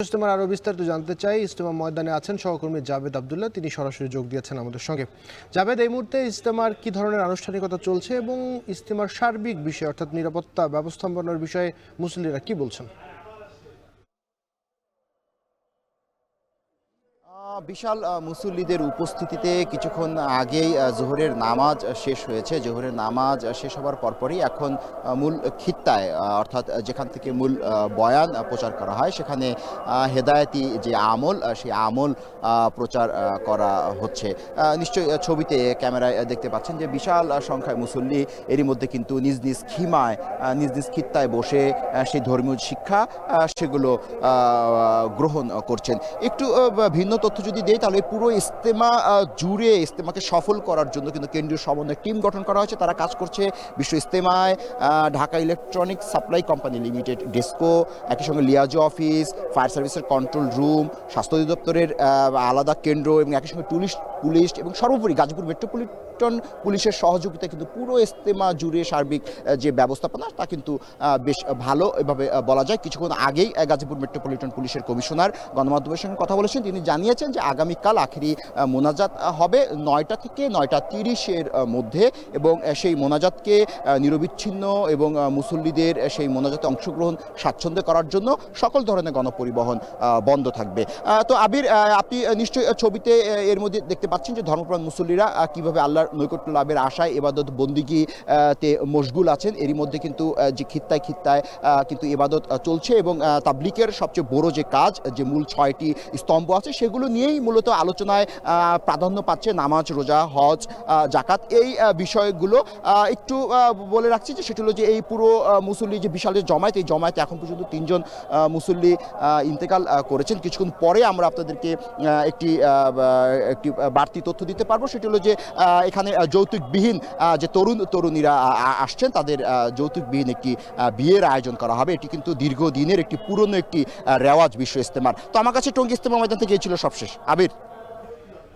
ইজতেমার আরো বিস্তারিত জানতে চাই। ইজতেমা ময়দানে আছেন সহকর্মী জাভেদ আব্দুল্লাহ, তিনি সরাসরি যোগ দিয়েছেন আমাদের সঙ্গে। জাভেদ, এই মুহূর্তে ইজতেমার কি ধরনের আনুষ্ঠানিকতা চলছে এবং ইজতেমার সার্বিক বিষয় অর্থাৎ নিরাপত্তা ব্যবস্থাপনার বিষয়ে মুসল্লিরা কি বলছেন? বিশাল মুসল্লিদের উপস্থিতিতে কিছুক্ষণ আগেই জোহরের নামাজ শেষ হয়েছে। জোহরের নামাজ শেষ হওয়ার পরপরই এখন মূল খিত্তায় অর্থাৎ যেখান থেকে মূল বয়ান প্রচার করা হয় সেখানে হেদায়েতি যে আমল সেই আমল প্রচার করা হচ্ছে। নিশ্চয়ই ছবিতে ক্যামেরায় দেখতে পাচ্ছেন যে বিশাল সংখ্যায় মুসল্লি এরই মধ্যে কিন্তু নিজ নিজ খিমায় নিজ নিজ খিত্তায় বসে সেই ধর্মীয় শিক্ষা সেগুলো গ্রহণ করছেন। একটু ভিন্ন তথ্য যদি দেই তাহলে পুরো ইজতেমা জুড়ে ইজতেমাকে সফল করার জন্য কিন্তু কেন্দ্রীয় সমন্বয় টিম গঠন করা হয়েছে। তারা কাজ করছে বিশ্ব ইজতেমায় Dhaka electronic supply company limited DESCO, একই সঙ্গে লিয়াজো অফিস, ফায়ার সার্ভিসের কন্ট্রোল রুম, স্বাস্থ্য অধিদপ্তরের আলাদা কেন্দ্র এবং একই সঙ্গে পুলিশ এবং সর্বোপরি গাজীপুর মেট্রোপলিটন পুলিশের সহযোগিতায় কিন্তু পুরো ইজতেমা জুড়ে সার্বিক যে ব্যবস্থাপনা তা কিন্তু বেশ ভালো এভাবে বলা যায়। কিছুক্ষণ আগেই গাজীপুর মেট্রোপলিটন পুলিশের কমিশনার গণমাধ্যমের সঙ্গে কথা বলেছেন। তিনি জানিয়েছেন যে আগামীকাল আখেরি মোনাজাত হবে ৯টা থেকে ৯টা ৩০-এর মধ্যে এবং সেই মোনাজাতকে নিরবিচ্ছিন্ন এবং মুসল্লিদের সেই মোনাজাতে অংশগ্রহণ স্বাচ্ছন্দ্য করার জন্য সকল ধরনের গণপরিবহন বন্ধ থাকবে। তো আবির, আপনি নিশ্চয়ই ছবিতে এর মধ্যে দেখতে পাচ্ছেন যে ধর্মপ্রাণ মুসল্লিরা কীভাবে আল্লাহর নৈকট্য লাভের আশায় ইবাদত বন্দিগিতে মশগুল আছেন। এরই মধ্যে কিন্তু যে খিত্তায় কিন্তু ইবাদত চলছে এবং তাবলিগের সবচেয়ে বড় যে কাজ, যে মূল ৬টি স্তম্ভ আছে সেগুলো নিয়েই মূলত আলোচনায় প্রাধান্য পাচ্ছে। নামাজ, রোজা, হজ, জাকাত, এই বিষয়গুলো একটু বলে রাখছি যে সেটা হলো যে এই পুরো মুসল্লি যে বিশাল যে জমায়েত, এই জমায়েতে এখন পর্যন্ত ৩জন মুসল্লি ইন্তেকাল করেছেন। কিছুক্ষণ পরে আমরা আপনাদেরকে একটি বাড়তি তথ্য দিতে পারবো। সেটা হলো যে এখানে যৌতুকবিহীন যে তরুণীরা আসছেন তাদের যৌতুকবিহীন একটি বিয়ের আয়োজন করা হবে। এটি কিন্তু দীর্ঘদিনের একটি পুরনো একটি রেওয়াজ বিশ্ব ইজতেমার। তো আমার কাছে টঙ্গী ইজতেমা ময়দান থেকে এই ছিল সবশেষ। আবির।